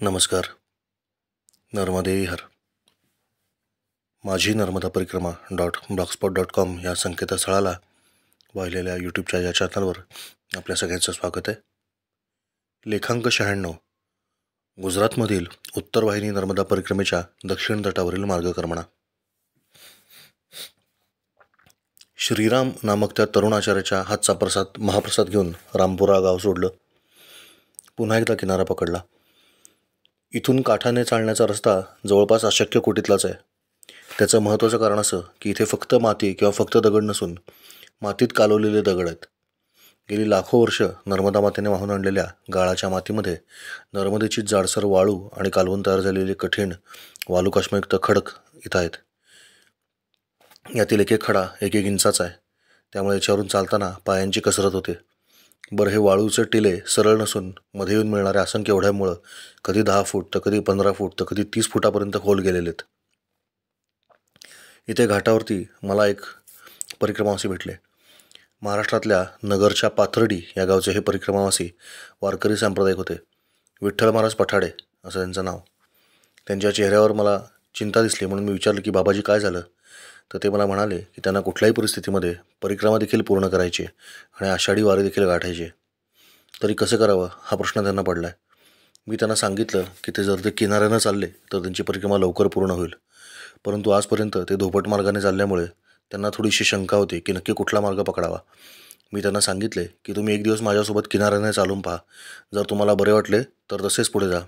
नमस्कार. नर्मदे हर. माझी नर्मदा परिक्रमा .blogspot.com या संकेतस्थळाला वाहिलेल्या यूट्यूबच्या या चॅनलवर आपल्या सगळ्यांचं स्वागत आहे. लेखांक 96. गुजरातमधील उत्तर वाहिनी नर्मदा परिक्रमेच्या दक्षिण तटावरील मार्गक्रमणा. श्रीराम नामक त्या तरुण आचार्याच्या हातचा महाप्रसाद घेऊन रामपुरा गाव सोडलं. पुन्हा एकदा किनारा पकडला. इथून काठाने चालण्याचा रस्ता जवळपास अशक्य कोटीतलाच आहे. त्याचं महत्त्वाचं कारण असं की इथे फक्त माती किंवा फक्त दगड नसून मातीत कालवलेले दगड आहेत. गेली लाखो वर्ष नर्मदा मातेने वाहून आणलेल्या गाळाच्या मातीमध्ये नर्मदेची जाडसर वाळू आणि कालवून तयार झालेले कठीण वालुकाष्मयुक्त खडक इथं आहेत. यातील एक एक खडा 1-1 इंचाचा आहे. त्यामुळे याच्यावरून चालताना पायांची कसरत होते. बरं, हे वाळूचे टिले सरळ नसून मध्ये येऊन मिळणाऱ्या असंख्य ओढ्यामुळं कधी 10 फूट तर कधी 15 फूट तर कधी 30 फुटापर्यंत खोल गेलेलेत. इथे घाटावरती मला एक परिक्रमावासी भेटले. महाराष्ट्रातल्या नगरच्या पाथर्डी या गावचे हे परिक्रमावासी वारकरी सांप्रदायिक होते. विठ्ठल महाराज पठाडे असं त्यांचं नाव. त्यांच्या चेहऱ्यावर मला चिंता दिसली म्हणून मी विचारलं की बाबाजी काय झालं. तर ते मला म्हणाले की त्यांना कुठल्याही परिस्थितीमध्ये परिक्रमा देखील पूर्ण करायची आणि आषाढी वारी देखील गाठायची. तरी कसं करावं हा प्रश्न त्यांना पडला आहे. मी त्यांना सांगितलं की जर ते किनाऱ्यानं चालले तर त्यांची परिक्रमा लवकर पूर्ण होईल. परंतु आजपर्यंत ते धोपट मार्गाने चालल्यामुळे त्यांना थोडीशी शंका होती की नक्की कुठला मार्ग पकडावा. मी त्यांना सांगितले की तुम्ही एक दिवस माझ्यासोबत किनाऱ्याने चालून पहा. जर तुम्हाला बरे वाटले तर तसेच पुढे जा,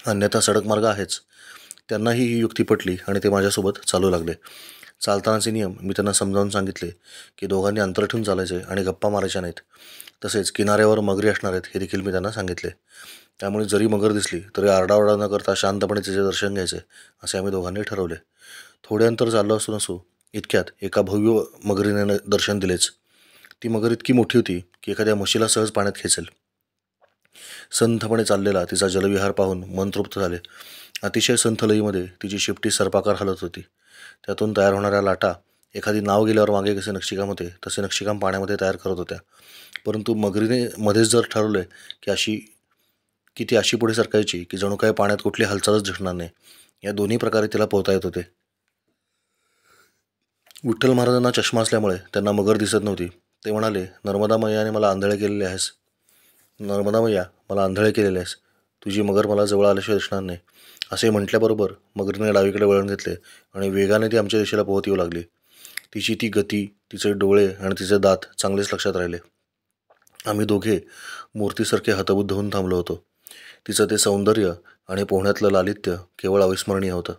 अन्यथा सडक मार्ग आहेच. त्यांनाही ही युक्ती पटली आणि ते माझ्यासोबत चालू लागले. चालतानाचे नियम मी त्यांना समजावून सांगितले की दोघांनी अंतर ठेवून चालायचे आणि गप्पा मारायच्या नाहीत. तसेच किनाऱ्यावर मगरी असणार आहेत हे देखील मी त्यांना सांगितले. त्यामुळे जरी मगर दिसली तरी आरडाओरडा न करता शांतपणे तिचे दर्शन घ्यायचे असे आम्ही दोघांनी ठरवले. थोडे अंतर चाललो असू इतक्यात एका भव्य मगरीने दर्शन दिलेच. ती मगर इतकी मोठी होती की एखाद्या म्हशीला सहज पाण्यात खेचेल. संथपणे चाललेला तिचा जलविहार पाहून मन तृप्त झाले. अतिशय संथ लईमध्ये तिची शेपटी सर्पाकार हलत होती. त्यातून तयार होणाऱ्या लाटा एखादी नाव गेल्यावर मागे कसे नक्षीकाम होते तसे नक्षीकाम पाण्यामध्ये तयार करत होत्या. परंतु मगरीने मध्येच जर ठरवले की ती अशी पुढे सरकायची की जणू काय पाण्यात कुठली हालचालच दिसणार नाही. या दोन्ही प्रकारे तिला पोहता येत होते. विठ्ठल महाराजांना चष्मा असल्यामुळे त्यांना मगर दिसत नव्हती. ते म्हणाले, नर्मदा मैयाने मला आंधळे केलेले आहेस. नर्मदा मैया, मला आंधळे केलेले आहेस. तुझी मगर मला जवळ आल्याशिवाय दिसणार नाही. असे म्हटल्याबरोबर मगरीने डावीकडे वळण घेतले आणि वेगाने ती आमच्या दिशेला पोहत येऊ लागली. तिची ती गती, तिचे डोळे आणि तिचे दात चांगलेच लक्षात राहिले. आम्ही दोघे मूर्तीसारखे हतबुद्ध होऊन थांबलो होतो. तिचं ते सौंदर्य आणि पोहण्यातलं लालित्य केवळ अविस्मरणीय होतं.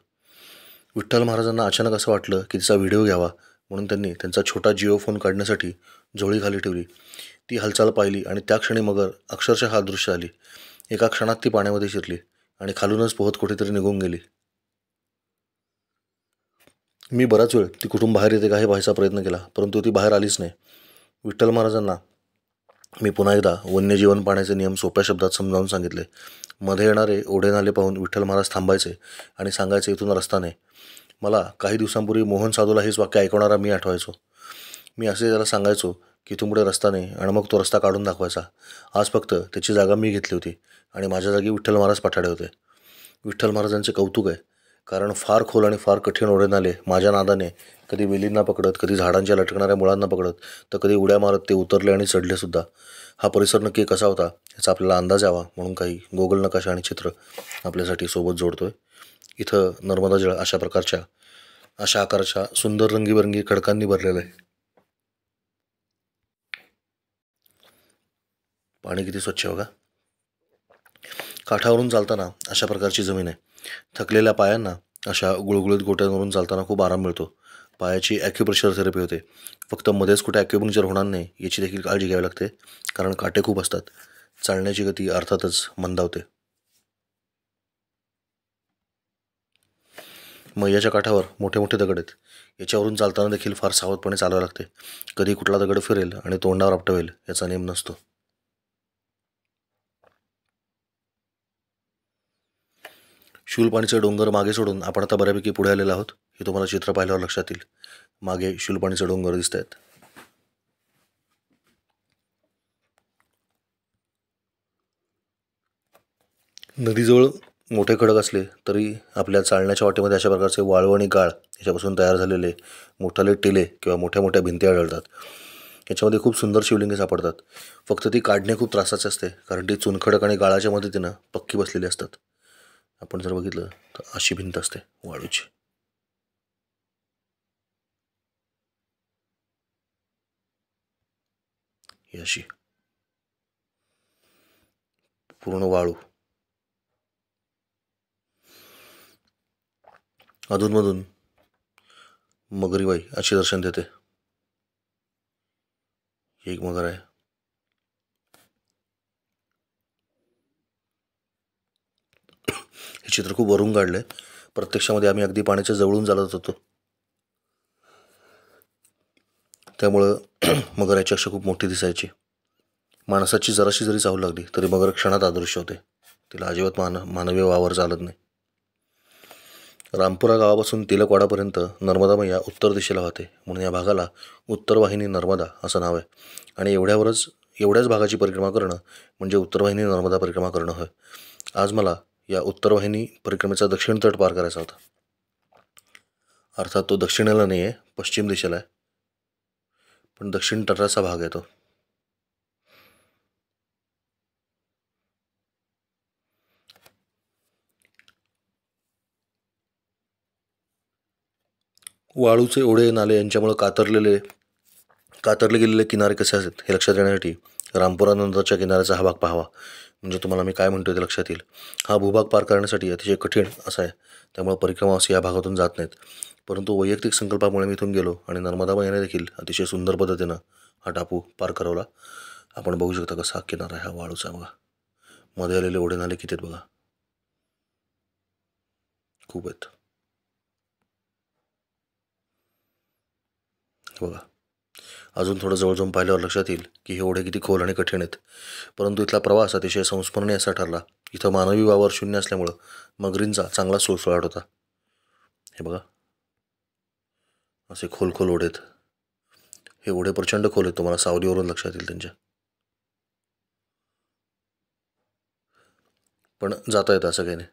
विठ्ठल महाराजांना अचानक असं वाटलं की तिचा व्हिडिओ घ्यावा म्हणून त्यांनी त्यांचा छोटा जिओ फोन काढण्यासाठी झोळी खाली ठेवली. ती हालचाल पाहिली आणि त्या क्षणी मगर अक्षरशः अदृश्य झाली. एका क्षणात ती पाण्यामध्ये शिरली आणि खालूनच पोहत कुठेतरी निघून गेली. मी बराच वेळ ती कुठून बाहेर येते का हे पाहायचा प्रयत्न केला, परंतु ती बाहेर आलीच नाही. विठ्ठल महाराजांना मी पुन्हा एकदा वन्यजीवन पाहण्याचे नियम सोप्या शब्दात समजावून सांगितले. मध्ये येणारे ओढे नाले पाहून विठ्ठल महाराज थांबायचे आणि सांगायचे, इथून रस्ता नाही. मला काही दिवसांपूर्वी मोहन साधूला हेच वाक्य ऐकवणारा मी आठवायचो. मी असे त्याला सांगायचो की इथून पुढे रस्ता नाही आणि मग तो रस्ता काढून दाखवायचा. आज फक्त त्याची जागा मी घेतली होती आणि माझ्या जागी विठ्ठल महाराज पठाडे होते. विठ्ठल महाराजांचे कौतुक आहे, कारण फार खोल आणि फार कठीण ओढे नाले माझ्या नादाने कधी वेलींना पकडत, कधी झाडांच्या लटकणाऱ्या मुळांना पकडत, तर कधी उड्या मारत ते उतरले आणि चढले सुद्धा. हा परिसर नक्की कसा होता याचा आपल्याला अंदाज यावा म्हणून काही गोगल नकाशा आणि चित्र आपल्यासाठी सोबत जोडतोय. इथं नर्मदा जळ अशा आकाराच्या सुंदर रंगीबेरंगी खडकांनी भरलेलं आहे. पाणी किती स्वच्छ बघा. काठावरून चालताना अशा प्रकारची जमीन आहे. थकलेल्या पायांना अशा गुळगुळीत गोट्यांवरून चालताना खूप आराम मिळतो. पायाची ॲक्युप्रेशर थेरपी होते. फक्त मध्येच कुठे ॲक्युपंक्चर होणार नाही याची देखील काळजी घ्यावी लागते, कारण काटे खूप असतात. चालण्याची गती अर्थातच मंदावते. मैयाच्या काठावर मोठे मोठे दगड आहेत. याच्यावरून चालताना देखील फार सावधपणे चालावे लागते. कधी कुठला दगड फिरेल आणि तोंडावर आपटवेल याचा नेम नसतो. शूलपाणीचे डोंगर मागे सोडून आपण आता बऱ्यापैकी पुढे आलेलो आहोत. हे तुम्हाला चित्र पाहिल्यावर लक्षात येईल. मागे शूलपाणीचे डोंगर दिसत आहेत. नदीजवळ मोठे खडक असले तरी आपल्या चालण्याच्या वाटेमध्ये अशा प्रकारचे वाळू आणि गाळ याच्यापासून तयार झालेले मोठाले टिले किंवा मोठ्या मोठ्या भिंती आढळतात. याच्यामध्ये खूप सुंदर शिवलिंगे सापडतात. फक्त ती काढणे खूप त्रासाचे असते, कारण ती चुनखडक आणि गाळाच्या मदतीनं पक्की बसलेली असतात. आपण जर बघितलं तर अशी भिंत असते वाळूची. ही अशी पूर्ण वाळू. अधूनमधून मगरीबाई अशी दर्शन देते. एक मगर आहे. हे चित्र खूप वरून काढलंय. प्रत्यक्षामध्ये आम्ही अगदी पाण्याच्या जवळून चालत होतो, त्यामुळं मगर याची अक्षर खूप मोठी दिसायची. माणसाची जराशी जरी चाहू लागली तरी मगर क्षणात अदृश्य होते. तिला अजिबात मानवीय वावर चालत नाही. रामपुरा गावापासून तिलकवाडापर्यंत नर्मदा मैया उत्तर दिशेला वाहते, म्हणून या भागाला उत्तर वाहिनी नर्मदा असं नाव आहे. आणि एवढ्याच भागाची परिक्रमा करणं म्हणजे उत्तर वाहिनी नर्मदा परिक्रमा करणं होय. आज मला या उत्तर वाहिनी परिक्रमेचा दक्षिण तट पार करायचा होता. अर्थात तो दक्षिणेला नाही आहे, पश्चिम दिशेला आहे, पण दक्षिण तटाचा भाग आहे तो. वाळूचे ओढे नाले यांच्यामुळे कातरले गेलेले किनारे कसे आहेत हे लक्षात येण्यासाठी रामपुरा नंतरच्या किनाऱ्याचा हा भाग पाहावा, म्हणजे तुम्हाला मी काय म्हणतोय ते लक्षात येईल. हा भूभाग पार करण्यासाठी अतिशय कठीण असा आहे, त्यामुळे परिक्रमावासी या भागातून जात नाहीत. परंतु वैयक्तिक संकल्पामुळे मी इथून गेलो आणि नर्मदा मैयाने देखील अतिशय सुंदर पद्धतीनं हा टापू पार करवला. आपण बघू शकता कसा किनारा आहे हा वाळूचा. बघा मध्ये आलेले ओढे नाले किती आहेत बघा, खूप आहेत. बघा अजून थोडं जवळ जाऊन पाहिल्यावर लक्षात येईल की हे ओढे किती खोल आणि कठीण आहेत. परंतु इथला प्रवास अतिशय संस्मरणीय असा ठरला. इथं मानवी वावर शून्य असल्यामुळं मगरींचा चांगला सुळसुळाट होता. हे बघा असे खोल खोल ओढे आहेत. हे ओढे प्रचंड खोल आहेत, तुम्हाला सावलीवरून लक्षात येईल त्यांच्या. पण जाता येतं असं काही नाही.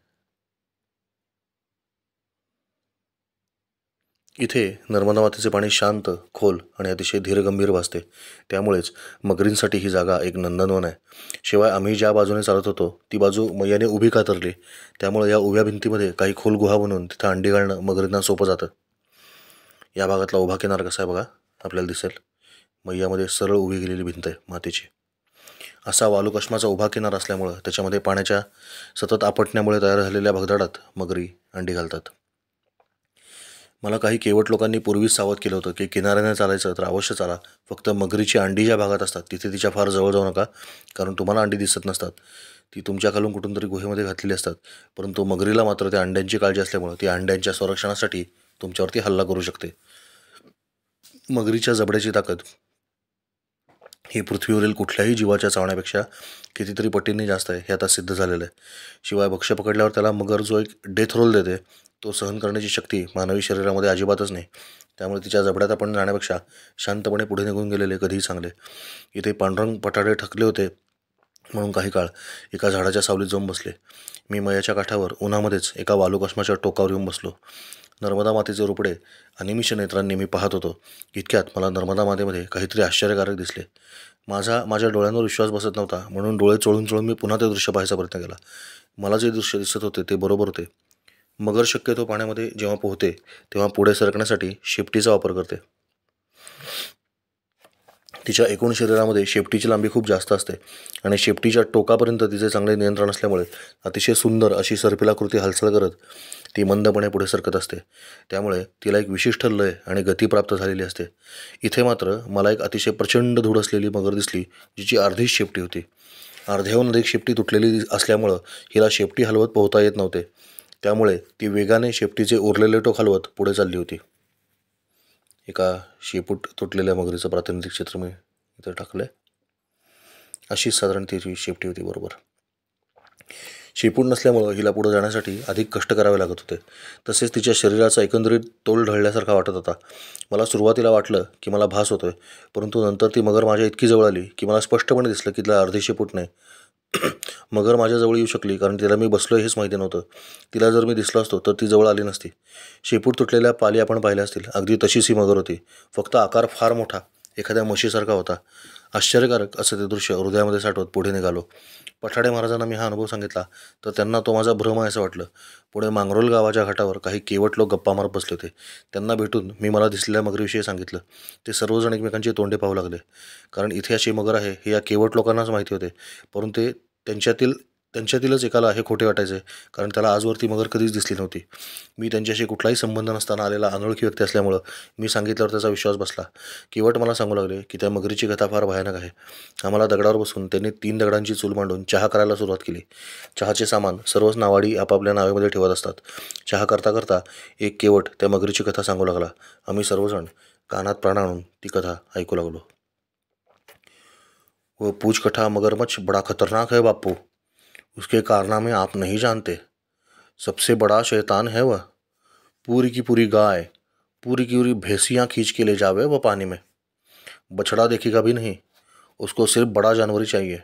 इथे नर्मदा मातेचे पाणी शांत, खोल आणि अतिशय धीरगंभीर भासते. त्यामुळेच मगरींसाठी ही जागा एक नंदनवन आहे. शिवाय आम्ही ज्या बाजूने चालत होतो ती बाजू मैयाने उभी कातरली, त्यामुळे या उभ्या भिंतीमध्ये काही खोल गुहा बनवून तिथं अंडी घालणं मगरींना सोपं जातं. या भागातला उभा किनार कसा आहे बघा, आपल्याला दिसेल. मैयामध्ये सरळ उभी गेलेली भिंत आहे मातीची. असा वालुकाष्माचा उभा किनार असल्यामुळं त्याच्यामध्ये पाण्याच्या सतत आपटण्यामुळे तयार झालेल्या भगदाडात मगरी अंडी घालतात. मला काही केवट लोकांनी पूर्वीच सावध केलं होतं की किनाऱ्याने चालायचं तर अवश्य चाला, फक्त मगरीची अंडी ज्या भागात असतात तिथे तिच्या फार जवळ जाऊ नका, कारण तुम्हाला अंडी दिसत नसतात. ती तुमच्या खालून कुठून तरी गुहेमध्ये घातलेली असतात. परंतु मगरीला मात्र त्या अंड्यांची काळजी असल्यामुळे ती अंड्यांच्या संरक्षणासाठी तुमच्यावरती हल्ला करू शकते. मगरीच्या जबड्याची ताकद ही पृथ्वीवरील कुठल्याही जीवाच्या चावण्यापेक्षा कितीतरी पटींनी जास्त आहे, हे आता सिद्ध झालेलं आहे. शिवाय भक्ष्य पकडल्यावर त्याला मगर जो एक डेथ रोल देते तो सहन करण्याची शक्ती मानवी शरीरामध्ये अजिबातच नाही. त्यामुळे तिच्या जबड्यात आपण जाण्यापेक्षा शांतपणे पुढे निघून गेलेले कधीही चांगले. इथे पांढरंग पठाडे ठकले होते म्हणून काही काळ एका झाडाच्या सावलीत जाऊन बसले. मी मयाच्या काठावर उन्हामध्येच एका वालुकाष्माच्या टोकावर येऊन बसलो. नर्मदा मातेचे रोपडे अनिमिष नेत्रांनी मी पाहत होतो. इतक्यात मला नर्मदा मातेमध्ये काहीतरी आश्चर्यकारक दिसले. माझ्या डोळ्यांवर विश्वास बसत नव्हता, म्हणून डोळे चोळून चोळून मी पुन्हा ते दृश्य पाहायचा प्रयत्न केला. मला जे दृश्य दिसत होते ते बरोबर होते. मगर शक्यतो पाण्यामध्ये जेव्हा पोहते तेव्हा पुढे सरकण्यासाठी शेपटीचा वापर करते. तिच्या एकूण शरीरामध्ये शेपटीची लांबी खूप जास्त असते आणि शेपटीच्या टोकापर्यंत तिचे चांगले नियंत्रण असल्यामुळे अतिशय सुंदर अशी सर्पिलाकृती हालचाल करत ती मंदपणे पुढे सरकत असते. त्यामुळे तिला एक विशिष्ट लय आणि गती प्राप्त झालेली असते. इथे मात्र मला एक अतिशय प्रचंड धूळ असलेली मगर दिसली, जिची अर्धीच शेपटी होती. अर्ध्याहून अधिक शेपटी तुटलेली असल्यामुळं हिला शेपटी हलवत पोहता येत नव्हते. त्यामुळे ती वेगाने शेपटीचे उरलेले टोक हलवत पुढे चालली होती. एका शेपूट तुटलेल्या मगरीचं प्रातिनिधिक चित्र मी इथं टाकलंय. अशीच साधारण तिची शेपटी होती बरोबर. शेपूट नसल्यामुळं हिला पुढे जाण्यासाठी अधिक कष्ट करावे लागत होते. तसेच तिच्या शरीराचा एकंदरीत तोल ढळल्यासारखा वाटत होता. मला सुरुवातीला वाटलं की मला भास होतोय, परंतु नंतर ती मगर माझ्या इतकी जवळ आली की मला स्पष्टपणे दिसलं की तिला अर्धी शेपूट नाही मगर माझ्याजवळ येऊ शकली कारण तिला मी बसलो हेच माहिती नव्हतं. तिला जर मी दिसलो असतो तर ती जवळ आली नसती. शेपूट तुटलेल्या पाली आपण पाहिल्या असतील, अगदी तशीच ही मगर होती. फक्त आकार फार मोठा, एखाद्या म्हशीसारखा होता. आश्चर्यकारक असं ते दृश्य हृदयामध्ये साठवत पुढे निघालो. पठाडे महाराजांना मी हा अनुभव सांगितला तर त्यांना तो माझा भ्रम आहे असं वाटलं. पुढे मांगरोल गावाच्या घाटावर काही केवट लोक गप्पा मारत बसले होते. त्यांना भेटून मी मला दिसलेल्या मगरीविषयी सांगितलं. ते सर्वजण एकमेकांची तोंडे पाहू लागले, कारण इथे अशी मगर आहे हे या केवट लोकांनाच माहिती होते. परंतु ते त्यांच्यातीलच एकाला हे खोटे वाटायचे, कारण त्याला आजवरती मगर कधीच दिसली नव्हती. मी त्यांच्याशी कुठलाही संबंध नसताना आलेला अनोळखी व्यक्ती असल्यामुळं मी सांगितल्यावर त्याचा विश्वास बसला. केवट मला सांगू लागले की त्या मगरीची कथा फार भयानक आहे. आम्हाला दगडावर बसून त्यांनी 3 दगडांची चूल मांडून चहा करायला सुरुवात केली. चहाचे सामान सर्वच नावाडी आपापल्या नावेमध्ये ठेवत असतात. चहा करता करता एक केवट त्या मगरीची कथा सांगू लागला. आम्ही सर्वजण कानात प्राण आणून ती कथा ऐकू लागलो. वो पूछ कठा मगरमच्छ बड़ा खतरनाक है बापू. उसके कारनामे आप नहीं जानते. सबसे बड़ा शैतान है वह. पूरी की पूरी गाय, पूरी की पूरी भैंसियाँ खींच के ले जावे वह पानी में. बछड़ा देखेगा भी नहीं. उसको सिर्फ बड़ा जानवरी चाहिए.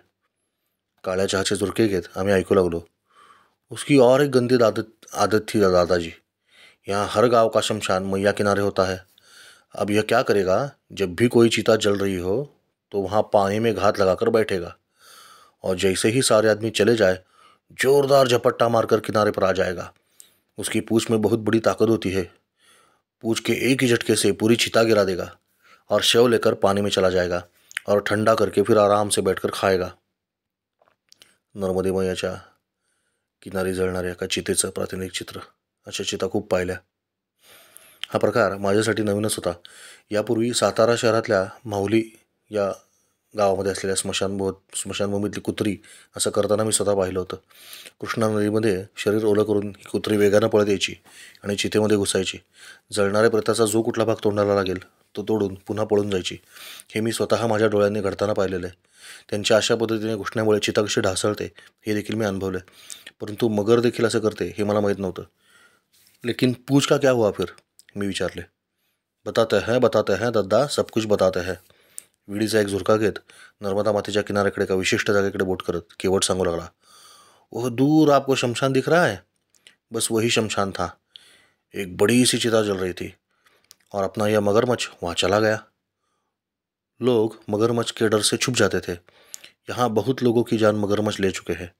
काळ्या चहाचे झुरके घेत आम्ही ऐकू लागलो. उसकी और एक गंदी आदत थी दादाजी. यहाँ हर गांव का शमशान मैया किनारे होता है. अब यह क्या करेगा, जब भी कोई चीता जल रही हो तो वहाँ पानी में घात लगाकर बैठेगा, और जैसे ही सारे आदमी चले जाए जोरदार झपट्टा मारकर किनारे पर आ जाएगा. उसकी पूंछ में बहुत बड़ी ताकत होती है. पूंछ के एक ही झटके से पूरी चिता गिरा देगा और शव लेकर पानी में चला जाएगा और ठंडा करके फिर आराम से बैठकर खाएगा. नर्मदे मैयाच्या किनारी जळणाऱ्या एका चितेचं प्रातिनिधिक चित्र. अशा चिता खूप पाहिल्या. हा प्रकार माझ्यासाठी नवीनच होता. यापूर्वी सातारा शहरातल्या माहुली या गावामध्ये असलेल्या स्मशानभूमीतली कुत्री असं करताना मी स्वतः पाहिलं होतं. कृष्णा नदीमध्ये शरीर ओलं करून ही कुत्री वेगानं पळत यायची आणि चितेमध्ये घुसायची. जळणाऱ्या प्रेताचा जो कुठला भाग तोंडाला लागेल तो तोडून पुन्हा पळून जायची. हे मी स्वतः माझ्या डोळ्यांनी घडताना पाहिलेलं आहे. त्यांच्या अशा पद्धतीने घुसण्यामुळे चिता कशी ढासळते हे देखील मी अनुभवलं. परंतु मगर देखील असं करते हे मला माहीत नव्हतं. लेकिन पूछ का क्या हुआ फिर, मी विचारले. बताते हैं दद्दा, सब कुछ बताते हैं. विडीचा एक झुरका घेत नर्मदा मातेच्या किनाऱ्याकडे एका विशिष्ट जागेकडे बोट करत केवट सांगू लागला. वह दूर आपको शमशान दिख रहा है. बस वही शमशान था. एक बड़ी सी चिता जल रही थी और अपना यह मगरमच्छ वहाँ चला गया. लोग मगरमच्छ के डर से छुप जाते थे. यहाँ बहुत लोगों की जान मगरमच्छ ले चुके हैं.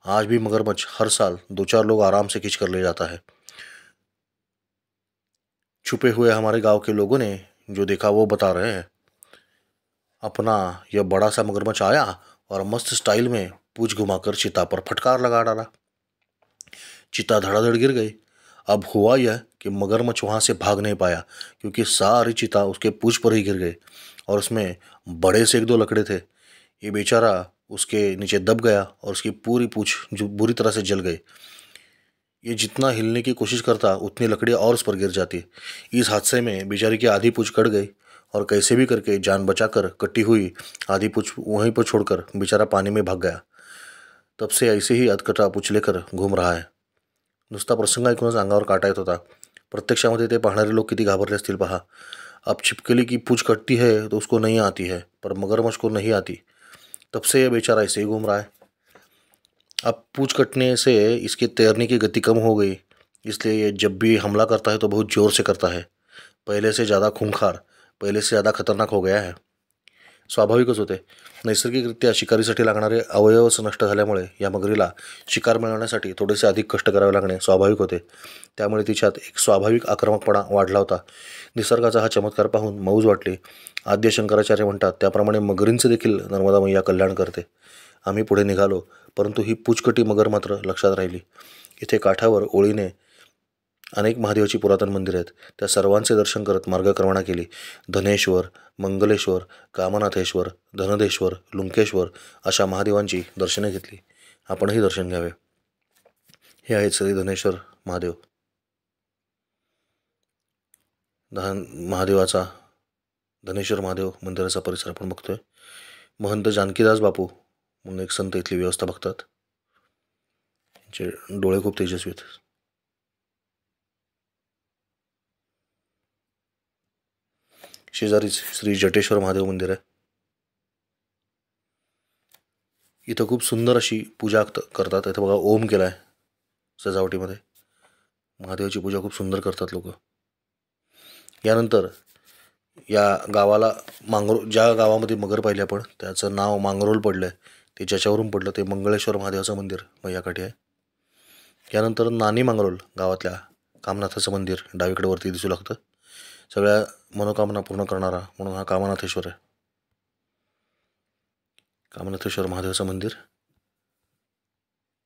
आज भी मगरमच्छ हर साल 2-4 लोग आराम से खींच कर ले जाता है. छुपे हुए हमारे गांव के लोगों ने जो देखा वो बता रहे हैं. अपना यह बड़ा सा मगरमच्छ आया और मस्त स्टाइल में पूंछ घुमाकर चिता पर फटकार लगा डाला. चिता धड़ाधड़ गिर गई. अब हुआ यह कि मगरमच्छ वहाँ से भाग नहीं पाया, क्योंकि सारी चिता उसके पूंछ पर ही गिर गई और उसमें बड़े से 1-2 लकड़े थे. ये बेचारा उसके नीचे दब गया और उसकी पूरी पूंछ जो बुरी तरह से जल गई. ये जितना हिलने की कोशिश करता उतनी लकड़ियाँ और उस पर गिर जाती. इस हादसे में बेचारी की आधी पूंछ कट गई और कैसे भी करके जान बचाकर कटी हुई आधी पूंछ वहीं पर छोड़कर बेचारा पानी में भाग गया. तब से ऐसे ही अधकटा पूंछ लेकर घूम रहा है. नुसता प्रसंग ऐकूनच अंगावर काटा येत होता. प्रत्यक्षामध्ये ते पाहणारे लोक किती घाबरले असतील पहा. अब छिपकली की पूंछ कटती है तो उसको नहीं आती है, पर मगरमच्छ को नहीं आती. तब से यह बेचारा ऐसे ही घूम रहा है. अब पूंछ कटने से इसकी तैरने की गति कम हो गई, इसलिए ये जब भी हमला करता है तो बहुत ज़ोर से करता है. पहले से ज़्यादा खूंखार, पहले से ज़्यादा खतरनाक हो गया है. स्वाभाविकच होते. नैसर्गिकरित्या शिकारीसाठी लागणारे अवयवच नष्ट झाल्यामुळे या मगरीला शिकार मिळवण्यासाठी थोडेसे अधिक कष्ट करावे लागणे स्वाभाविक होते. त्यामुळे तिच्यात एक स्वाभाविक आक्रमकपणा वाढला होता. निसर्गाचा हा चमत्कार पाहून मौज वाटली. आद्य शंकराचार्य म्हणतात त्याप्रमाणे मगरींचे देखील नर्मदा मैया कल्याण करते. आम्ही पुढे निघालो, परंतु ही पुचकटी मगर मात्र लक्षात राहिली. इथे काठावर ओळीने अनेक महादेवाची पुरातन मंदिरं आहेत. त्या सर्वांचे दर्शन करत मार्गक्रमणा केली. धनेश्वर, मंगलेश्वर, कामनाथेश्वर, धनदेश्वर, लुंकेश्वर अशा महादेवांची दर्शने घेतली. आपणही दर्शन घ्यावे. हे आहेत श्री धनेश्वर महादेव. महादेवाचा धनेश्वर महादेव मंदिराचा परिसर आपण बघतोय. महंत जानकीदास बापू म्हणून एक संत इथली व्यवस्था बघतात. त्यांचे डोळे खूप तेजस्वी आहेत. शेजारीच श्री जटेश्वर महादेव मंदिर आहे. इथं खूप सुंदर अशी पूजा करतात. इथं बघा ओम केला आहे सजावटीमध्ये. महादेवाची पूजा खूप सुंदर करतात लोक. यानंतर या गावाला ज्या गावामध्ये मगर पाहिले आपण त्याचं नाव मांगरोल पडलं आहे. ते ज्याच्यावरून पडलं ते मंगळेश्वर महादेवाचं मंदिर मैयाकाठी आहे. यानंतर नानी मांगरोल गावातल्या कामनाथाचं मंदिर डावीकडे वरती दिसू लागतं. सगळ्या मनोकामना पूर्ण करणारा म्हणून हा कामनाथेश्वर आहे. कामनाथेश्वर महादेवाचं मंदिर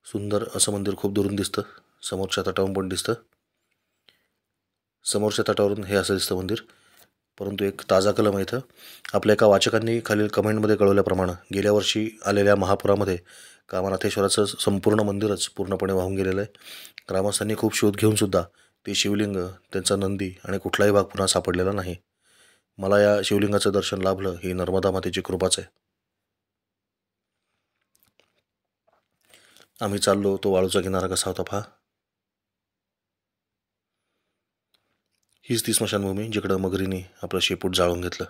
सुंदर असं मंदिर खूप दुरून दिसतं. समोरच्या तटावरून पण दिसतं. समोरच्या तटावरून हे असं दिसतं मंदिर. परंतु एक ताजा कलम आहे इथं. आपल्या एका वाचकांनी खालील कमेंटमध्ये कळवल्याप्रमाणे गेल्या वर्षी आलेल्या महापुरामध्ये कामनाथेश्वराचं संपूर्ण मंदिरच पूर्णपणे वाहून गेलेलं आहे. ग्रामस्थांनी खूप शोध घेऊनसुद्धा ते शिवलिंग, त्यांचा नंदी आणि कुठलाही भाग पुन्हा सापडलेला नाही. मला या शिवलिंगाचं दर्शन लाभलं ही नर्मदा मातेची कृपाच आहे. आम्ही चाललो तो वाळूचा किनारा कसा होता पहा. हीच ती स्मशानभूमी जिकडं मगरीने आपलं शेपूट जाळून घेतलं.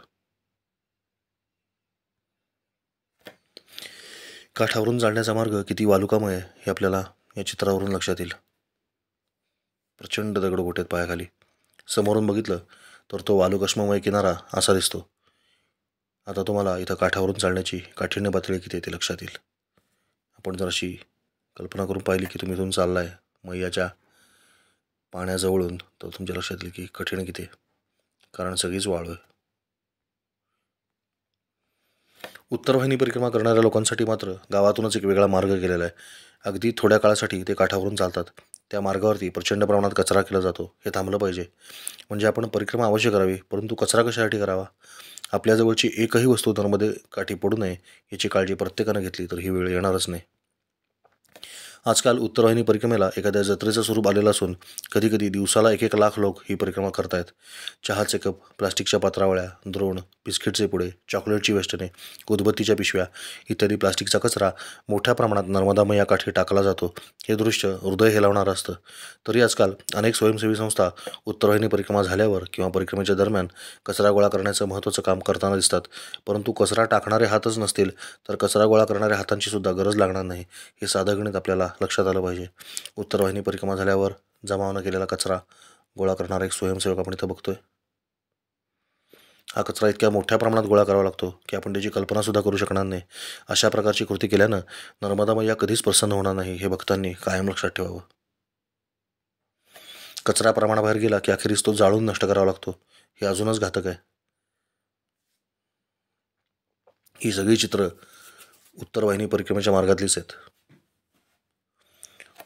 काठावरून जाण्याचा मार्ग किती वालुकामय आहे हे आपल्याला या चित्रावरून लक्षात येईल. प्रचंड दगडगोटे आहेत पायाखाली. समोरून बघितलं तर तो वालुकष्ममय किनारा असा दिसतो. आता तुम्हाला इथं काठावरून चालण्याची काठिण्य पातळी किती ते लक्षात येईल. आपण जर अशी कल्पना करून पाहिली की तुम्ही इथून चाललाय मैयाच्या पाण्याजवळून तर तुमच्या लक्षात येईल की कठीण किती आहे. कारण सगळीच वाळू आहे. उत्तर वाहिनी परिक्रमा करणाऱ्या लोकांसाठी मात्र गावातूनच एक वेगळा मार्ग केलेला आहे. अगदी थोड्या काळासाठी ते काठावरून चालतात. त्या मार्गावरती प्रचंड प्रमाणात कचरा केला जातो. हे थांबलं पाहिजे. म्हणजे आपण परिक्रमा अवश्य करावी, परंतु कचरा कशासाठी करावा. आपल्याजवळची एकही वस्तू नर्मदे काठी पडू नये याची काळजी प्रत्येकानं घेतली तर ही वेळ येणारच नाही. आजकाल उत्तर वाहिनी परिक्रमेला एखाद्या जत्रेचं स्वरूप आलेलं असून कधीकधी दिवसाला 1-1 लाख लोक ही परिक्रमा करतायत. चहाचे कप, प्लास्टिकच्या पात्रावळ्या, द्रोण, बिस्किटचे पुडे, चॉकलेटची वेष्टने, उदबत्तीच्या पिशव्या इत्यादी प्लास्टिकचा कचरा मोठ्या प्रमाणात नर्मदा मैयाकाठी टाकला जातो. हे दृश्य हृदय हेलावणारं असतं. तरी आजकाल अनेक स्वयंसेवी संस्था उत्तर वाहिनी परिक्रमा झाल्यावर किंवा परिक्रमेच्या दरम्यान कचरा गोळा करण्याचं महत्त्वाचं काम करताना दिसतात. परंतु कचरा टाकणारे हातच नसतील तर कचरा गोळा करणाऱ्या हातांची सुद्धा गरज लागणार नाही. हे साधं गणित आपल्याला लक्षात आलं पाहिजे. उत्तर वाहिनी परिक्रमा झाल्यावर जमा न केलेला कचरा गोळा करणारा एक स्वयंसेवक आपण इथं बघतोय. हा कचरा इतक्या मोठ्या प्रमाणात गोळा करावा लागतो की आपण त्याची कल्पना सुद्धा करू शकणार नाही. अशा प्रकारची कृती केल्यानं नर्मदा मैया कधीच प्रसन्न होणार नाही हे भक्तांनी कायम लक्षात ठेवावं. कचरा प्रमाणाबाहेर गेला की अखेरीस तो जाळून नष्ट करावा लागतो. हे अजूनच घातक आहे. ही सगळी चित्र उत्तर वाहिनी परिक्रमेच्या मार्गातलीच आहेत.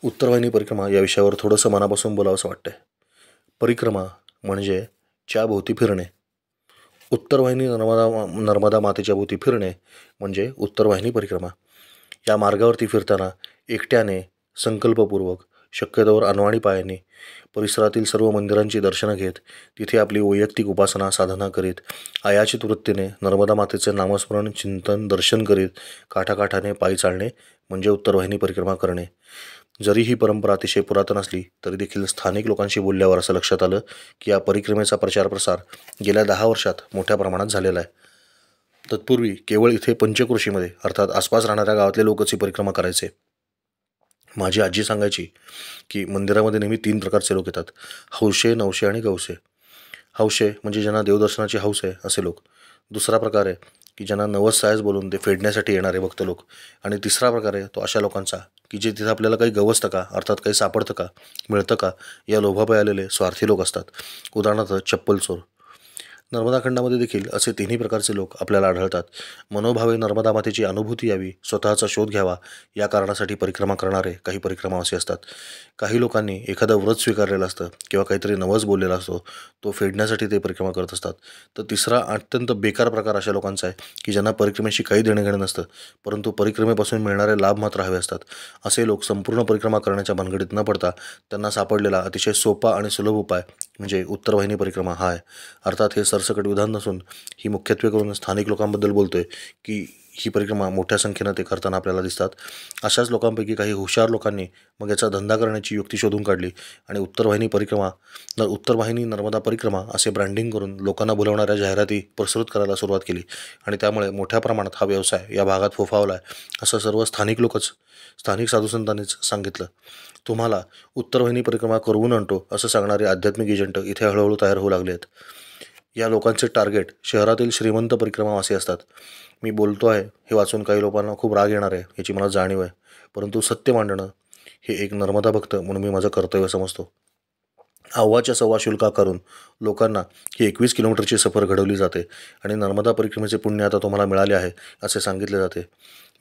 उत्तर वाहिनी परिक्रमा या विषयावर थोडंसं मनापासून बोलावंसं वाटतंय. परिक्रमा म्हणजे च्या भोवती फिरणे. उत्तर वाहिनी नर्मदा मातेच्या भोवती फिरणे म्हणजे उत्तर वाहिनी परिक्रमा. या मार्गावरती फिरताना एकट्याने संकल्पपूर्वक शक्यतोवर अनवाणी पायाने परिसरातील सर्व मंदिरांची दर्शनं घेत तिथे आपली वैयक्तिक उपासना साधना करीत अयाचित वृत्तीने नर्मदा मातेचे नामस्मरण चिंतन दर्शन करीत काठाकाठाने पायी चालणे म्हणजे उत्तर वाहिनी परिक्रमा करणे. जरी ही परंपरा अतिशय पुरातन असली तरी देखील स्थानिक लोकांशी बोलल्यावर असं लक्षात आलं की या परिक्रमेचा प्रचार प्रसार गेल्या 10 वर्षात मोठ्या प्रमाणात झालेला आहे. तत्पूर्वी केवळ इथे पंचक्रोशीमध्ये अर्थात आसपास राहणाऱ्या गावातले लोकच ही परिक्रमा करायचे. माझी आजी सांगायची की मंदिरामध्ये नेहमी 3 प्रकारचे लोक येतात: हौशे, नवशे आणि गवसे. हौशे म्हणजे ज्यांना देवदर्शनाची हौस आहे असे लोक. दुसरा प्रकार आहे की ज्यांना नवस सायस बोलून ते फेडण्यासाठी येणारे भक्त लोक. आणि तिसरा प्रकार आहे तो अशा लोकांचा की जे तिथं आपल्याला काही गवसतं का अर्थात काही सापडतं का मिळतं का या लोभापायी आलेले स्वार्थी लोक असतात. उदाहरणार्थ चप्पल चोर. नर्मदा खंडामध्ये देखील असे तिन्ही प्रकारचे लोक आपल्याला आढळतात. मनोभावे नर्मदा मातेची अनुभूती यावी, स्वतःचा शोध घ्यावा या कारणासाठी परिक्रमा करणारे काही परिक्रमावासी असतात. काही लोकांनी एखादं व्रत स्वीकारलेलं असतं किंवा काहीतरी नवस बोललेला असतो, तो फेडण्यासाठी ते परिक्रमा करत असतात. तर तिसरा अत्यंत बेकार प्रकार अशा लोकांचा आहे की ज्यांना परिक्रमेशी काही देणं घेणं नसतं, परंतु परिक्रमेपासून मिळणारे लाभ मात्र हवे असतात. असे लोक संपूर्ण परिक्रमा करण्याच्या भानगडीत न पडता त्यांना सापडलेला अतिशय सोपा आणि सुलभ उपाय म्हणजे उत्तर वाहिनी परिक्रमा हा आहे. अर्थात हे सरसकट विधान नसून ही मुख्यत्वे करून स्थानिक लोकांबद्दल बोलतोय की ही परिक्रमा मोठ्या संख्येनं ते करताना आपल्याला दिसतात. अशाच लोकांपैकी काही हुशार लोकांनी मग याचा धंदा करण्याची युक्ती शोधून काढली आणि उत्तर वाहिनी नर्मदा परिक्रमा असे ब्रँडिंग करून लोकांना बोलवणाऱ्या जाहिराती प्रसृत करायला सुरुवात केली आणि त्यामुळे मोठ्या प्रमाणात हा व्यवसाय या भागात फोफावला आहे असं सर्व स्थानिक साधुसंतांनीच सांगितलं. तुम्हाला उत्तर वाहिनी परिक्रमा करवून आणतो असं सांगणारे आध्यात्मिक एजंट इथे हळूहळू तयार होऊ लागले आहेत. या लोकांचे टार्गेट शहरातील श्रीमंत परिक्रमावासी असतात. मी बोलतो आहे हे वाचून काही लोकांना खूप राग येणार आहे याची मला जाणीव आहे, परंतु सत्य मांडणं हे एक नर्मदा भक्त म्हणून मी माझं कर्तव्य समजतो. अव्वाच्या सव्वा शुल्क करून लोकांना ही 21 किलोमीटरची सफर घडवली जाते आणि नर्मदा परिक्रमेचे पुण्य आता तुम्हाला मिळाले आहे असे सांगितले जाते.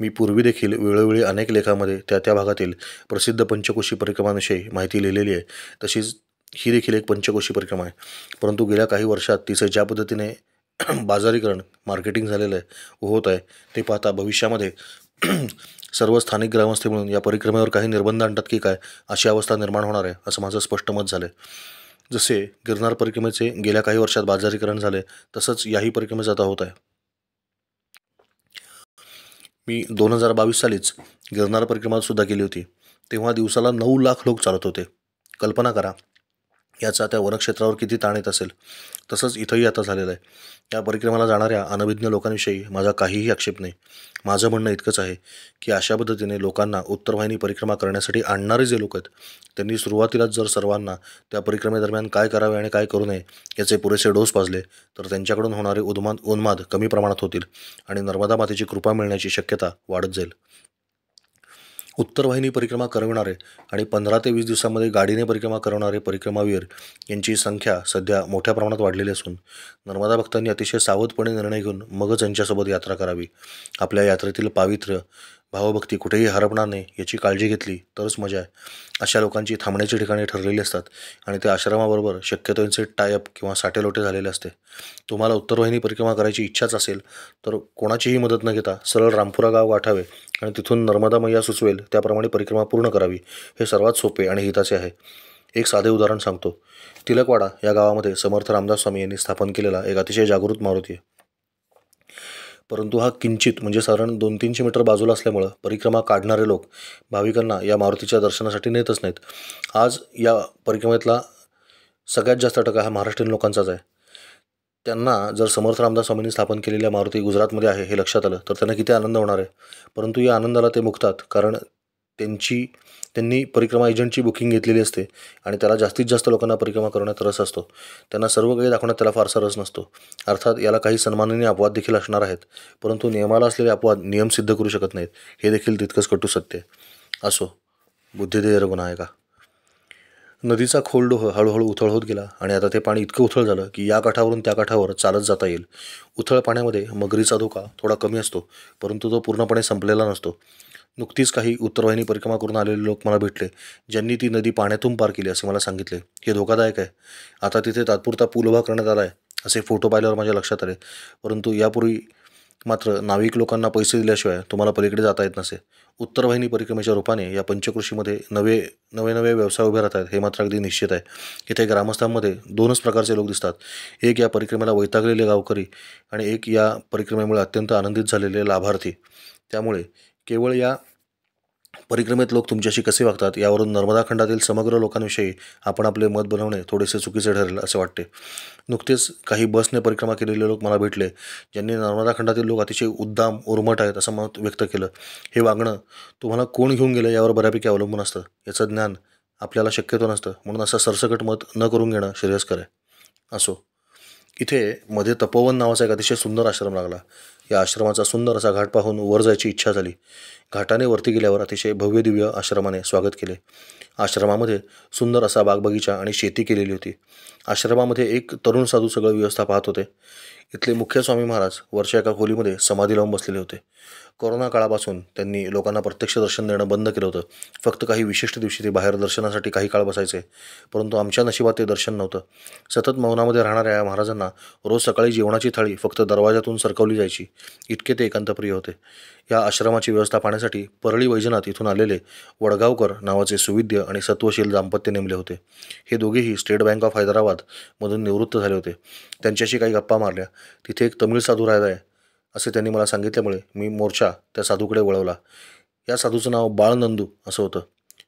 मी पूर्वी देखील वेळोवेळी अनेक लेखामध्ये त्या भागातील प्रसिद्ध पंचकोशी परिक्रमांविषयी माहिती लिहिलेली आहे. तशीच ही देखील एक पंचकोशी परिक्रमा आहे, परंतु गेल्या काही वर्षात तिचे ज्या पद्धतीने मार्केटिंग झालेलं आहे होत आहे ते पाहता भविष्यामध्ये सर्व स्थानिक ग्रामस्थ मिळून या परिक्रमेवर काही निर्बंध आणतात की काय अशी अवस्था निर्माण होणार आहे असं माझं स्पष्ट मत झालं आहे. जसे गिरनार परिक्रमेचे गेल्या काही वर्षात बाजारीकरण झाले तसंच याही परिक्रमेचं आता होत आहे. मी 2022 सालीच गिरनार परिक्रमा सुद्धा केली होती. तेव्हा दिवसाला 9 लाख लोक चालत होते. कल्पना करा याचा त्या वनक्षेत्रावर किती ताण येत असेल. तसंच इथंही आता झालेलं आहे. या परिक्रमाला जाणाऱ्या अनभिज्ञ लोकांविषयी माझा काहीही आक्षेप नाही. माझं म्हणणं इतकंच आहे की अशा पद्धतीने लोकांना उत्तर वाहिनी परिक्रमा करण्यासाठी आणणारे जे लोक आहेत त्यांनी सुरुवातीलाच जर सर्वांना त्या परिक्रमेदरम्यान काय करावे आणि काय करू नये याचे पुरेसे डोस पाजले तर त्यांच्याकडून होणारे उन्माद कमी प्रमाणात होतील आणि नर्मदा मातेची कृपा मिळण्याची शक्यता वाढत जाईल. उत्तर वाहिनी परिक्रमा करविणारे आणि 15 ते 20 दिवसांमध्ये गाडीने परिक्रमा करवणारे परिक्रमावीर यांची संख्या सध्या मोठ्या प्रमाणात वाढलेली असून नर्मदा भक्तांनी अतिशय सावधपणे निर्णय घेऊन मगच यांच्यासोबत यात्रा करावी. आपल्या यात्रेतील पावित्र्य भावभक्ती कुठेही हरपणार नाही याची काळजी घेतली तरच मजा आहे. अशा लोकांची थांबण्याची ठिकाणे ठरलेली असतात आणि त्या आश्रमाबरोबर शक्यतो यांचे टायअप किंवा साटेलोटे झालेले असते. तुम्हाला उत्तर वाहिनी परिक्रमा करायची इच्छाच असेल तर कोणाचीही मदत न घेता सरळ रामपुरा गाव गाठावे आणि तिथून नर्मदा मैया सुचवेल त्याप्रमाणे परिक्रमा पूर्ण करावी. हे सर्वात सोपे आणि हिताचे आहे. एक साधे उदाहरण सांगतो. तिलकवाडा या गावामध्ये समर्थ रामदास स्वामी यांनी स्थापन केलेला एक अतिशय जागृत मारुती आहे, परंतु हा किंचित म्हणजे साधारण 200-300 मीटर बाजूला असल्यामुळं परिक्रमा काढणारे लोक भाविकांना या मारुतीच्या दर्शनासाठी नेतच नाहीत. आज या परिक्रमेतला सगळ्यात जास्त टक्का हा महाराष्ट्रीयन लोकांचाच आहे. त्यांना जर समर्थ रामदास स्वामींनी स्थापन केलेल्या मारुती गुजरातमध्ये आहे हे लक्षात आलं तर त्यांना किती आनंद होणार आहे, परंतु या आनंदाला ते मुकतात कारण त्यांनी परिक्रमा एजंटची बुकिंग घेतलेली असते आणि त्याला जास्तीत जास्त लोकांना परिक्रमा करण्यात रस असतो. त्यांना सर्व काही दाखवण्यात त्याला फारसा रस नसतो. अर्थात याला काही सन्माननीय अपवाद देखील असणार आहेत, परंतु नियमाला असलेले अपवाद नियम सिद्ध करू शकत नाहीत हे देखील तितकंच कटू सत्य असो. बुद्धिदेय रघुना आहे का. नदीचा खोलडोह हळूहळू उथळ होत गेला आणि आता ते पाणी इतकं उथळ झालं की या काठावरून त्या काठावर चालत जाता येईल. उथळ पाण्यामध्ये मगरीचा धोका थोडा कमी असतो, परंतु तो पूर्णपणे संपलेला नसतो. नुकतीच काही उत्तरवाहिनी परिक्रमा करून आलेले लोक मला भेटले ज्यांनी ती नदी पाण्यातून पार केली असे मला सांगितले. हे धोकादायक आहे. आता तिथे तात्पुरता पूल उभा करण्यात आला आहे असे फोटो पाहिल्यावर माझ्या लक्षात आले, परंतु यापूर्वी मात्र नाविक लोकांना पैसे दिल्याशिवाय तुम्हाला पलीकडे जाता येत नसे. उत्तरवाहिनी परिक्रमेच्या रूपाने या पंचकृषीमध्ये नवे व्यवसाय उभे राहत आहेत हे मात्र अगदी निश्चित आहे. इथे ग्रामस्थांमध्ये 2च प्रकारचे लोक दिसतात. एक या परिक्रमेला वैतागलेले गावकरी आणि एक या परिक्रमेमुळे अत्यंत आनंदित झालेले लाभार्थी. त्यामुळे केवळ या परिक्रमेत लोक तुमच्याशी कसे वागतात यावरून नर्मदा खंडातील समग्र लोकांविषयी आपण आपले मत बनवणे थोडेसे चुकीचे ठरेल असे वाटते. नुकतेच काही बसने परिक्रमा केलेले लोक मला भेटले ज्यांनी नर्मदा खंडातील लोक अतिशय उद्दाम उर्मट आहेत असं मत व्यक्त केलं. हे वागणं तुम्हाला कोण घेऊन गेलं यावर बऱ्यापैकी अवलंबून असतं. याचं ज्ञान आपल्याला शक्यतो नसतं, म्हणून असं सरसकट मत न करून घेणं श्रेयस्कर आहे. असो, इथे मध्ये तपोवन नावाचा एक अतिशय सुंदर आश्रम लागला. या आश्रमाचा सुंदर असा घाट पाहून वर जायची इच्छा झाली. घाटाने वरती गेल्यावर अतिशय भव्य दिव्य आश्रमाने स्वागत केले. आश्रमामध्ये सुंदर असा बागबगीचा आणि शेती केलेली होती. आश्रमामध्ये एक तरुण साधू सगळं व्यवस्था पाहत होते. इथले मुख्य स्वामी महाराज वरच्या एका खोलीमध्ये समाधी लावून बसलेले होते. कोरोना काळापासून त्यांनी लोकांना प्रत्यक्ष दर्शन देणं बंद केलं होतं. फक्त काही विशिष्ट दिवशी ते बाहेर दर्शनासाठी काही काळ बसायचे, परंतु आमच्या नशिबात ते दर्शन नव्हतं. सतत मौनामध्ये राहणाऱ्या या महाराजांना रोज सकाळी जेवणाची थाळी फक्त दरवाजातून सरकवली जायची, इतके ते एकांतप्रिय होते. या आश्रमाची व्यवस्था पाहण्यासाठी परळी वैजनाथ इथून आलेले वडगावकर नावाचे सुविद्य आणि सत्वशील दाम्पत्य नेमले होते. हे दोघेही स्टेट बँक ऑफ हैदराबादमधून निवृत्त झाले होते. त्यांच्याशी काही गप्पा मारल्या. तिथे एक तमिळ साधू राहिला आहे. असे त्यांनी मला सांगितल्यामुळे मी मोर्चा त्या साधूकडे वळवला. या साधूचं नाव बाळनंदू असं होतं.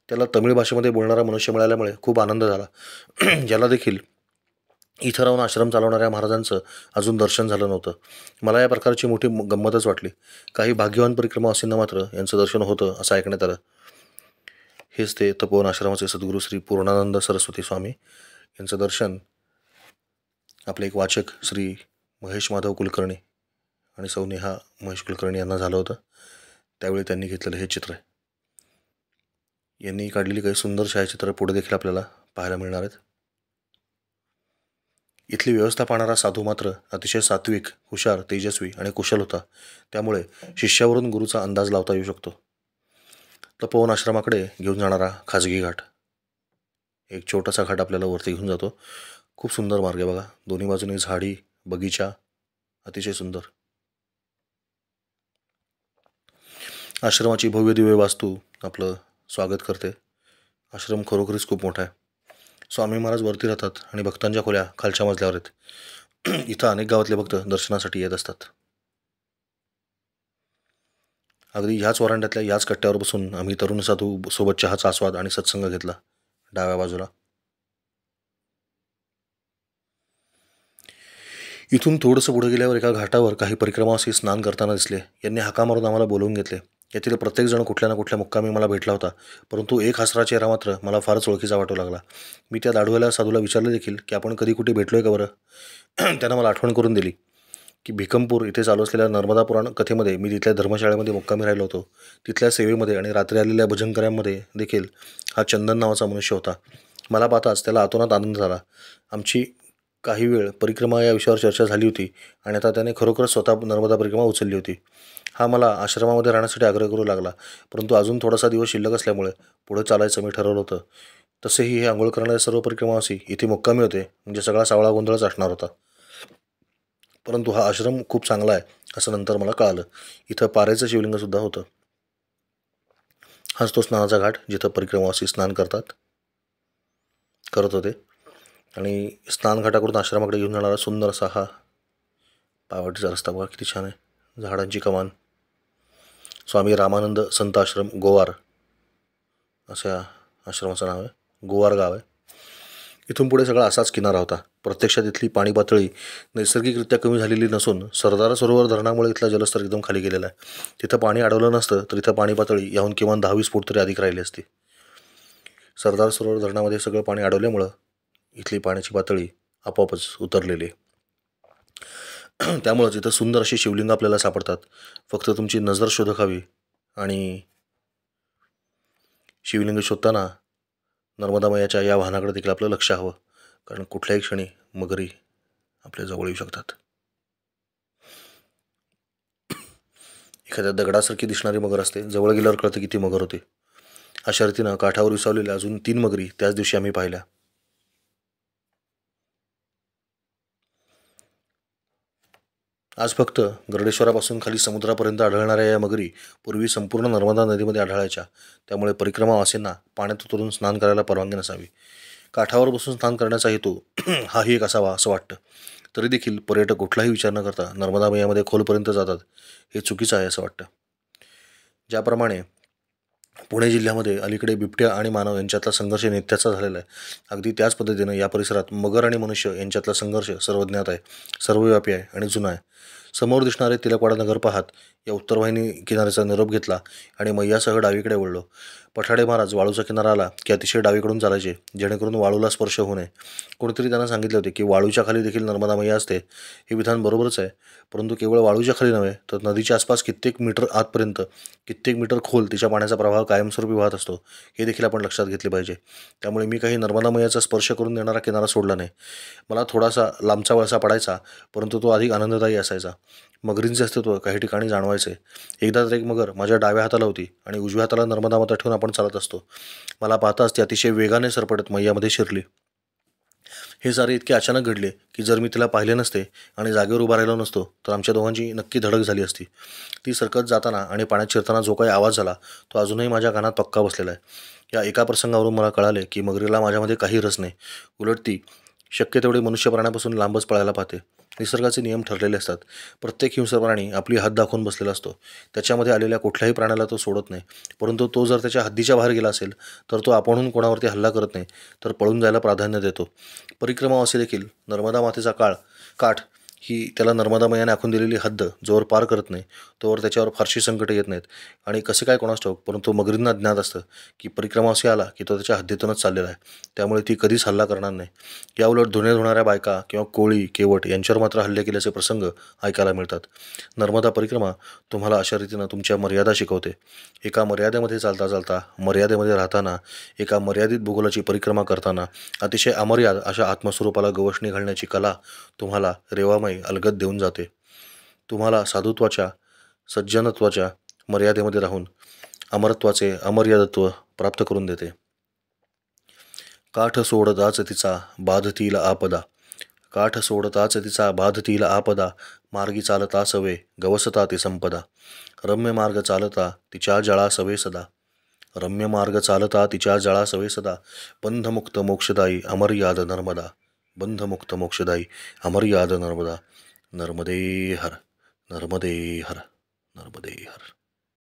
त्याला तमिळ भाषेमध्ये बोलणारा मनुष्य मिळाल्यामुळे खूप आनंद झाला. ज्याला देखील इथं राहून आश्रम चालवणाऱ्या महाराजांचं अजून दर्शन झालं नव्हतं. मला या प्रकारची मोठी गंमतच वाटली. काही भाग्यवान परिक्रमावासींना मात्र यांचं दर्शन होतं असं ऐकण्यात आलं. हेच ते तपोवन आश्रमाचे सद्गुरू श्री पूर्णानंद सरस्वती स्वामी यांचं दर्शन आपले एक वाचक श्री महेश माधव कुलकर्णी आणि सौ नेहा महेश कुलकर्णी यांना झालं होतं. त्यावेळी त्यांनी घेतलेलं हे चित्र आहे. यांनी काढलेली काही सुंदर छायाचित्र पुढे देखील आपल्याला पाहायला मिळणार आहेत. इथली व्यवस्था पाहणारा साधू मात्र अतिशय सात्विक, हुशार, तेजस्वी आणि कुशल होता. त्यामुळे शिष्यावरून गुरुचा अंदाज लावता येऊ शकतो. तपोवन आश्रमाकडे घेऊन जाणारा खाजगी घाट, एक छोटासा घाट आपल्याला वरती घेऊन जातो. खूप सुंदर मार्ग आहे बघा. दोन्ही बाजूनी झाडी, बगीचा, अतिशय सुंदर. आश्रमाची भव्य दिव्य वास्तू आपलं स्वागत करते. आश्रम खरोखरीच खूप मोठा आहे. स्वामी महाराज वरती राहतात आणि भक्तांच्या खोल्या खालच्या मजल्यावर आहेत. इथं अनेक गावातले भक्त दर्शनासाठी येत असतात. अगदी ह्याच वरांड्यातल्या याच कट्ट्यावर बसून आम्ही तरुण साधू सोबत चहाचा आस्वाद आणि सत्संग घेतला. डाव्या बाजूला इथून थोडंसं पुढे गेल्यावर एका घाटावर काही परिक्रमावासी स्नान करताना दिसले. यांनी हाका मारून आम्हाला बोलवून घेतले. यातील प्रत्येकजण कुठल्या ना कुठल्या मुक्कामी मला भेटला होता. परंतु एक हसरा चेहरा मात्र मला फारच ओळखीचा वाटू लागला. मी त्या दाढूवाल्या साधूला विचारले देखील की आपण कधी कुठे भेटलोय का बरं. त्यानं मला आठवण करून दिली की भिकमपूर इथे चालू असलेल्या नर्मदा पुराण कथेमध्ये मी तिथल्या धर्मशाळेमध्ये मुक्कामी राहिलो होतो. तिथल्या सेवेमध्ये आणि रात्री आलेल्या भजनकऱ्यांमध्ये देखील हा चंदन नावाचा मनुष्य होता. मला पाहताच त्याला अतोनात आनंद झाला. आमची काही वेळ परिक्रमा या विषयावर चर्चा झाली होती आणि आता त्याने खरोखरच स्वतः नर्मदा परिक्रमा उचलली होती. हा मला आश्रमामध्ये राहण्यासाठी आग्रह करू लागला. परंतु अजून थोडासा दिवस शिल्लक असल्यामुळे पुढे चालायचं मी ठरवलं होतं. तसेही हे आंघोळ करणारे सर्व परिक्रमावासी इथे मुक्कामी होते, म्हणजे सगळा सावळा गोंधळच असणार होता. परंतु हा आश्रम खूप चांगला आहे असं नंतर मला कळालं. इथं पारेचं शिवलिंगसुद्धा होतं. हाच तो स्नानाचा घाट जिथं परिक्रमावासी स्नान करत होते. आणि स्नानघाटाकडून आश्रमाकडे घेऊन जाणारा सुंदर असा हा पायवाटेचा रस्ता बघा, किती छान आहे. झाडांची कमान. स्वामी रामानंद संत आश्रम गोवार अशा आश्रमाचं नाव आहे. गोवार गाव आहे. इथून पुढे सगळा असाच किनारा होता. प्रत्यक्षात इथली पाणी पातळी नैसर्गिकरित्या कमी झालेली नसून सरदार सरोवर धरणामुळे इथला जलस्तर एकदम खाली गेलेला आहे. तिथं पाणी अडवलं नसतं तर इथं पाणी पातळी याहून किमान 10-20 फूट तरी अधिक राहिली असती. सरदार सरोवर धरणामध्ये सगळं पाणी अडवल्यामुळं इथली पाण्याची पातळी आपोआपच उतरलेली आहे. त्यामुळंच इथं सुंदर अशी शिवलिंग आपल्याला सापडतात. फक्त तुमची नजर शोधक हवी आणि शिवलिंग शोधताना नर्मदा मैयाच्या या वाहनाकडे देखील आपलं लक्ष हवं, कारण कुठल्याही क्षणी मगरी आपल्या जवळ येऊ शकतात. एखाद्या दगडासारखी दिसणारी मगर असते, जवळ गेल्यावर कळतं किती मगर होती. अशा रीतीनं काठावर विसावलेल्या अजून 3 मगरी त्याच दिवशी आम्ही पाहिल्या. आज फक्त गरुडेश्वरापासून खाली समुद्रापर्यंत आढळणाऱ्या या मगरी पूर्वी संपूर्ण नर्मदा नदीमध्ये आढळायच्या. त्यामुळे परिक्रमावासींना पाण्यात उतरून स्नान करायला परवानगी नसावी. काठावर बसून स्नान करण्याचा हेतू हाही एक असावा असं वाटतं. तरी देखील पर्यटक कुठलाही विचार न करता नर्मदा मैयामध्ये खोलपर्यंत जातात. हे चुकीचं आहे असं वाटतं. ज्याप्रमाणे पुणे जिल्ह्यामध्ये अलीकडे बिबट्या आणि मानव यांच्यातला संघर्ष नित्याचा झालेला आहे, अगदी त्याच पद्धतीनं या परिसरात मगर आणि मनुष्य यांच्यातला संघर्ष सर्वज्ञात आहे, सर्वव्यापी आहे आणि जुना आहे. समोर दिसणारे तिलकवाडा नगर पाहत या उत्तरवाहिनी किनाऱ्याचा निरोप घेतला आणि मैयासह डावीकडे वळलो. पठाडे महाराज वाळूचा किनारा आला की अतिशय डावीकडून चालायचे, जेणेकरून वाळूला स्पर्श होऊ नये. कोणीतरी त्यांना सांगितले होते की वाळूच्या खाली देखील नर्मदा मैया असते. हे विधान बरोबरच आहे, परंतु केवळ वाळूच्या खाली नव्हे तर नदीच्या आसपास कित्येक मीटर आतपर्यंत, कित्येक मीटर खोल तिच्या पाण्याचा प्रवाह कायमस्वरूपी वाहत असतो. हे देखील आपण लक्षात घेतले पाहिजे. त्यामुळे मी काही नर्मदा मैयाचा स्पर्श करून देणारा किनारा सोडला नाही. मला थोडासा लांबचा वळसा पडायचा, परंतु तो अधिक आनंददायी असायचा. मगरींचे अस्तित्व काही ठिकाणी जाणवायचे. एकदा तर एक मगर माझ्या डाव्या हाताला होती आणि उजव्या हाताला नर्मदा माता ठेवून आपण चालत असतो. मला पाहताच ती अतिशय वेगाने सरपटत मैयामध्ये शिरली. हे सारे इतके अचानक घडले की जर मी तिला पाहिले नसते आणि जागेवर उभा राहिलो नसतो तर आमच्या दोघांची नक्की धडक झाली असती. ती सरकत जाताना आणि पाण्यात शिरताना जो काही आवाज झाला तो अजूनही माझ्या कानात पक्का बसलेला आहे. या एका प्रसंगावरून मला कळाले की मगरीला माझ्यामध्ये काही रस नाही. उलट ती शक्य तेवढे मनुष्य प्राण्यापासून लांबच पळायला पाहते. निसर्गाचे नियम ठरलेले असतात. प्रत्येक हिंस्र प्राणी आपली हद्द दाखवून बसलेला असतो. त्याच्यामध्ये आलेल्या कुठल्याही प्राण्याला तो सोडत नाही. परंतु तो जर त्याच्या हद्दीच्या बाहेर गेला असेल तर तो आपणहून कोणावरती हल्ला करत नाही, तर पळून जायला प्राधान्य देतो. परिक्रमावासी देखील नर्मदा मातेचा काठ ही त्याला नर्मदा मैयाने आखून दिलेली हद्द जोवर पार करत नाही तोवर त्याच्यावर फारशी संकटे येत नाहीत. आणि कसे काय कोणास ठाऊक, परंतु मगरींना ज्ञात असतं की परिक्रमावासी आला की तो त्याच्या हद्दीतूनच चाललेला आहे, त्यामुळे ती कधीच हल्ला करणार नाही. याउलट धुणे धुणाऱ्या बायका किंवा कोळी केवट यांच्यावर मात्र हल्ले केल्याचे प्रसंग ऐकायला मिळतात. नर्मदा परिक्रमा तुम्हाला अशा रीतीनं तुमच्या मर्यादा शिकवते. एका मर्यादेमध्ये चालता चालता, मर्यादेमध्ये राहताना, एका मर्यादित भूगोलाची परिक्रमा करताना अतिशय अमर्याद अशा आत्मस्वरूपाला गवसणी घालण्याची कला तुम्हाला रेवामय अलगद देऊन जाते. तुम्हाला साधुत्वाच्या, सज्जनत्वाच्या मर्यादेमध्ये राहून अमरत्वाचे अमर्यादत्व प्राप्त करून देते. काठ सोडताच तिचा बाधतील आपदा, काठ सोडताच तिचा बाधतील आपदा, मार्गी चालता सवे गवसता ती संपदा. रम्य मार्ग चालता तिच्या जळा सवे सदा, रम्य मार्ग चालता तिच्या जळा सवे सदा. बंधमुक्त मोक्षदायी अमर्याद नर्मदा, बंधमुक्त मोक्षदायी अमर्याद नर्मदा. नर्मदे हर, नर्मदे हर, नर्मदे हर.